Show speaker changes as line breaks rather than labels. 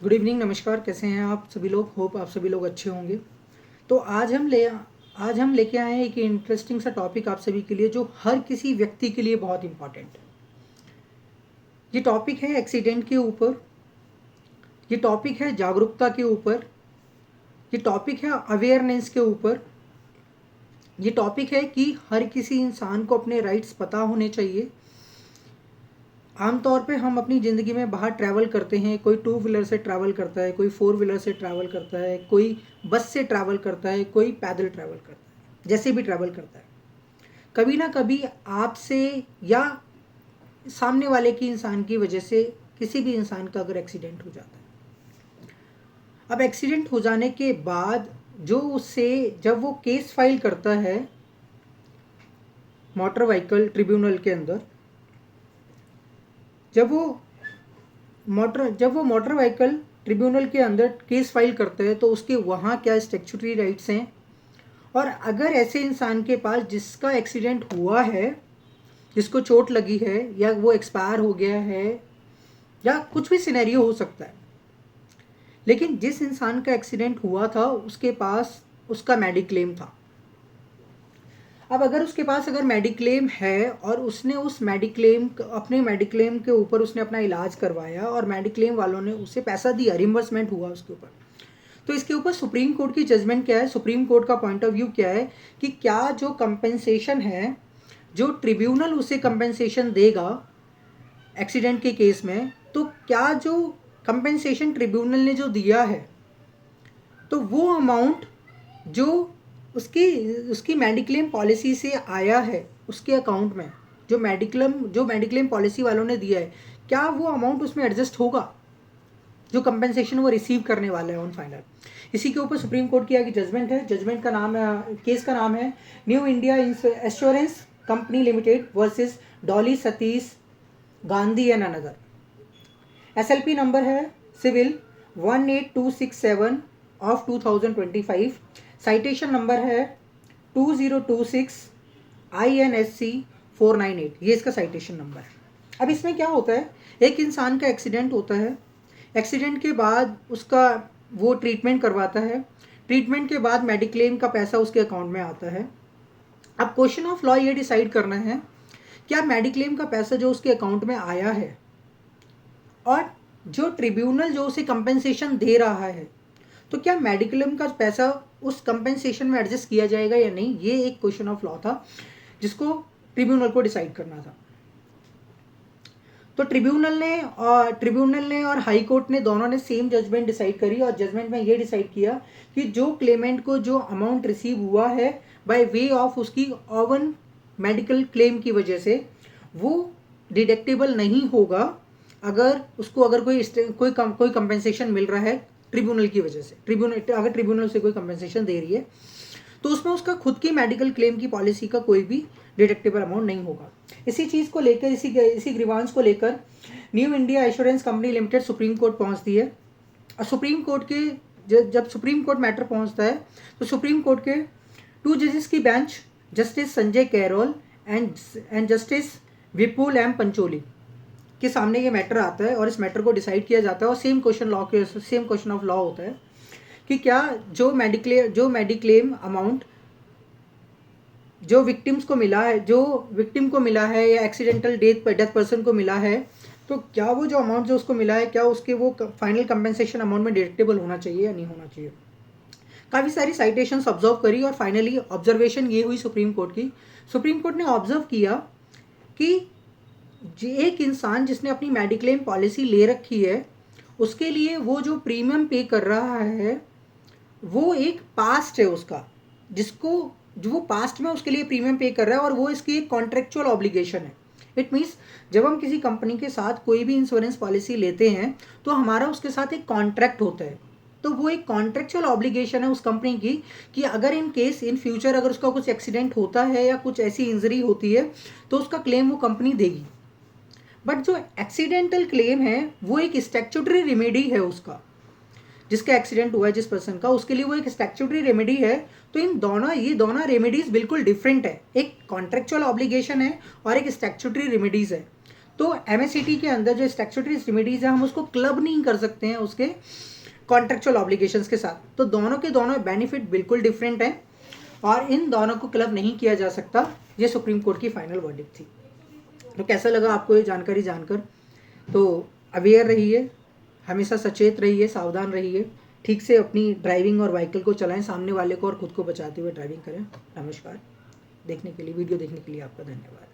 Good evening, नमस्कार। कैसे हैं आप सभी लोग? होप आप सभी लोग अच्छे होंगे। तो आज हम लेके आए हैं एक इंटरेस्टिंग सा टॉपिक आप सभी के लिए, जो हर किसी व्यक्ति के लिए बहुत इम्पॉर्टेंट है। ये टॉपिक है एक्सीडेंट के ऊपर। ये टॉपिक है जागरूकता के ऊपर। ये टॉपिक है अवेयरनेस के ऊपर। ये टॉपिक है कि हर किसी इंसान को अपने राइट्स पता होने चाहिए। आमतौर पे हम अपनी ज़िंदगी में बाहर ट्रैवल करते हैं। कोई टू व्हीलर से ट्रैवल करता है, कोई फोर व्हीलर से ट्रैवल करता है, कोई बस से ट्रैवल करता है, कोई पैदल ट्रैवल करता है, जैसे भी ट्रैवल करता है। कभी ना कभी आपसे या सामने वाले की इंसान की वजह से किसी भी इंसान का अगर एक्सीडेंट हो जाता है, अब एक्सीडेंट हो जाने के बाद जो उससे जब वो केस फाइल करता है मोटर व्हीकल ट्रिब्यूनल के अंदर, जब वो मोटर व्हीकल ट्रिब्यूनल के अंदर केस फाइल करते हैं तो उसके वहाँ क्या स्टैट्यूटरी राइट्स हैं, और अगर ऐसे इंसान के पास जिसका एक्सीडेंट हुआ है, जिसको चोट लगी है या वो एक्सपायर हो गया है या कुछ भी सिनेरियो हो सकता है, लेकिन जिस इंसान का एक्सीडेंट हुआ था उसके पास उसका मेडिक्लेम था। अब अगर उसके पास अगर मेडिक्लेम है और उसने उस मेडिक्लेम अपने मेडिक्लेम के ऊपर उसने अपना इलाज करवाया और मेडिक्लेम वालों ने उसे पैसा दिया, रिम्बर्समेंट हुआ उसके ऊपर, तो इसके ऊपर सुप्रीम कोर्ट की जजमेंट क्या है, सुप्रीम कोर्ट का पॉइंट ऑफ व्यू क्या है कि क्या जो कंपेंसेशन है, जो ट्रिब्यूनल उसे कंपेंसेशन देगा एक्सीडेंट के केस में, तो क्या जो कंपेंसेशन ट्रिब्यूनल ने जो दिया है, तो वो अमाउंट जो उसकी उसकी मेडिक्लेम पॉलिसी से आया है उसके अकाउंट में, जो मेडिक्लेम पॉलिसी वालों ने दिया है, क्या वो अमाउंट उसमें एडजस्ट होगा जो कंपेंसेशन वो रिसीव करने वाला है ऑन फाइनल। इसी के ऊपर सुप्रीम कोर्ट की आगे जजमेंट है। जजमेंट का नाम केस का नाम है new India assurance company limited versus Dolly Satish Gandhi and another. SLP number है सिविल 18267 ऑफ 2025। साइटेशन नंबर है 2026 INSC 498। ये इसका साइटेशन नंबर है। अब इसमें क्या होता है, एक इंसान का एक्सीडेंट होता है, एक्सीडेंट के बाद उसका वो ट्रीटमेंट करवाता है, ट्रीटमेंट के बाद मेडिक्लेम का पैसा उसके अकाउंट में आता है। अब क्वेश्चन ऑफ लॉ ये डिसाइड करना है क्या मेडिक्लेम का पैसा जो उसके अकाउंट में आया है और जो ट्रिब्यूनल जो उसे कंपेंसेशन दे रहा है, तो क्या मेडिक्लेम का पैसा उस कंपेंसेशन में एडजस्ट किया जाएगा या नहीं, ये एक क्वेश्चन ऑफ लॉ था जिसको ट्रिब्यूनल को डिसाइड करना था। तो ट्रिब्यूनल ने और हाई कोर्ट ने दोनों ने सेम जजमेंट डिसाइड करी, और जजमेंट में ये डिसाइड किया कि जो क्लेमेंट को जो अमाउंट रिसीव हुआ है बाय वे ऑफ उसकी ओवन मेडिकल क्लेम की वजह से, वो डिडक्टेबल नहीं होगा अगर उसको अगर कोई कंपेंसेशन मिल रहा है ट्रिब्यूनल की वजह से। अगर ट्रिब्यूनल से कोई कंपेंसेशन दे रही है तो उसमें उसका खुद की मेडिकल क्लेम की पॉलिसी का कोई भी डिडक्टेबल अमाउंट नहीं होगा। इसी चीज़ को लेकर, इसी ग्रीवांस को लेकर new India assurance company limited supreme court पहुंचती है। और सुप्रीम कोर्ट के जब सुप्रीम कोर्ट मैटर पहुंचता है तो सुप्रीम कोर्ट के 2 जजेस की bench, justice Sanjay Karol and justice Vipul M Pancholi के सामने ये मैटर आता है, और इस मैटर को डिसाइड किया जाता है। और सेम क्वेश्चन ऑफ लॉ होता है कि क्या जो मेडिक्लेम अमाउंट जो विक्टिम को मिला है या एक्सीडेंटल डेथ पर्सन को मिला है, तो क्या वो जो अमाउंट जो उसको मिला है, क्या उसके वो फाइनल कंपेंसेशन अमाउंट में डिडक्टेबल होना चाहिए या नहीं होना चाहिए। काफ़ी सारी साइटेशंस ऑब्जर्व करी और फाइनली ऑब्जर्वेशन ये हुई सुप्रीम कोर्ट की। सुप्रीम कोर्ट ने ऑब्जर्व किया कि एक इंसान जिसने अपनी मेडिक्लेम पॉलिसी ले रखी है, उसके लिए वो जो प्रीमियम पे कर रहा है वो एक पास्ट है उसका, जो वो पास्ट में उसके लिए प्रीमियम पे कर रहा है, और वो इसकी एक कॉन्ट्रेक्चुअल ऑब्लिगेशन है। इट मीन्स जब हम किसी कंपनी के साथ कोई भी इंश्योरेंस पॉलिसी लेते हैं तो हमारा उसके साथ एक कॉन्ट्रैक्ट होता है, तो वो एक कॉन्ट्रेक्चुअल ऑब्लिगेशन है उस कंपनी की कि अगर इन केस इन फ्यूचर अगर उसका कुछ एक्सीडेंट होता है या कुछ ऐसी इंजरी होती है तो उसका क्लेम वो कंपनी देगी। बट जो एक्सीडेंटल क्लेम है वो एक स्टैट्यूटरी रेमेडी है उसका, जिसका एक्सीडेंट हुआ है जिस पर्सन का, उसके लिए वो एक स्टैट्यूटरी रेमेडी है। तो ये दोनों रेमेडीज बिल्कुल डिफरेंट है, एक कॉन्ट्रेक्चुअल ऑब्लिगेशन है और एक स्टैट्यूटरी रेमेडीज है। तो MSCT के अंदर जो स्टैट्यूटरी रेमेडीज है हम उसको क्लब नहीं कर सकते हैं उसके कॉन्ट्रेक्चुअल ऑब्लिगेशंस के साथ। तो दोनों के दोनों बेनिफिट बिल्कुल डिफरेंट हैं और इन दोनों को क्लब नहीं किया जा सकता। ये सुप्रीम कोर्ट की फाइनल वर्डिक्ट थी। तो कैसा लगा आपको ये जानकारी जानकर? तो अवेयर रहिए, हमेशा सचेत रहिए, सावधान रहिए, ठीक से अपनी ड्राइविंग और व्हीकल को चलाएं, सामने वाले को और खुद को बचाते हुए ड्राइविंग करें। नमस्कार। वीडियो देखने के लिए आपका धन्यवाद।